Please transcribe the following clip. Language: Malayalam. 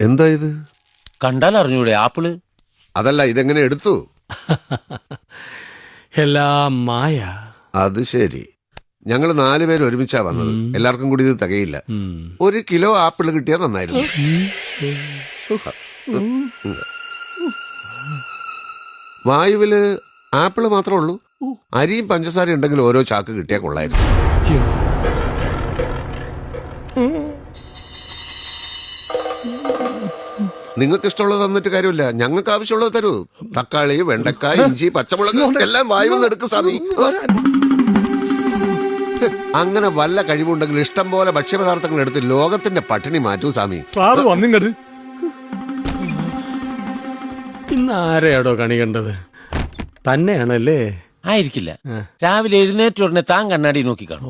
എന്താ ഇത്? കണ്ടാൽ അറിഞ്ഞൂടെ ആപ്പിള്? അതല്ല, ഇതെങ്ങനെ എടുത്തു? എല്ലാം മായ. അത് ശരി. ഞങ്ങൾ 4 പേര് ഒരുമിച്ചാ വന്നത്. എല്ലാവർക്കും കൂടി ഇത് തികയില്ല. 1 കിലോ ആപ്പിൾ കിട്ടിയാൽ നന്നായിരുന്നു. വായുവില് ആപ്പിള് മാത്രമേ ഉള്ളൂ. അരിയും പഞ്ചസാര ഉണ്ടെങ്കിൽ ഓരോ ചാക്ക് കിട്ടിയാൽ കൊള്ളായിരുന്നു. നിങ്ങൾക്ക് ഇഷ്ടമുള്ളത് തന്നിട്ട് കാര്യമില്ല. ഞങ്ങൾക്ക് ആവശ്യമുള്ളത് തരൂ. തക്കാളി, വെണ്ടക്കായ, ഇഞ്ചി, പച്ചമുളക് എല്ലാം വായുവിൽ എടുക്ക് സ്വാമി. അങ്ങനെ വല്ല കഴിവുണ്ടെങ്കിൽ ഇഷ്ടം പോലെ ഭക്ഷ്യപദാർത്ഥങ്ങൾ എടുത്ത് ലോകത്തിന്റെ പട്ടിണി മാറ്റൂ സ്വാമി. സാറ് വന്നിങ്ങട്. ഇന്ന് ആരെയാടോ കണി കണ്ടത്? തന്നെയാണല്ലേ? ആയിരിക്കില്ല. രാവിലെ എഴുന്നേറ്റ ഉടനെ താൻ കണ്ണാടി നോക്കി കാണും.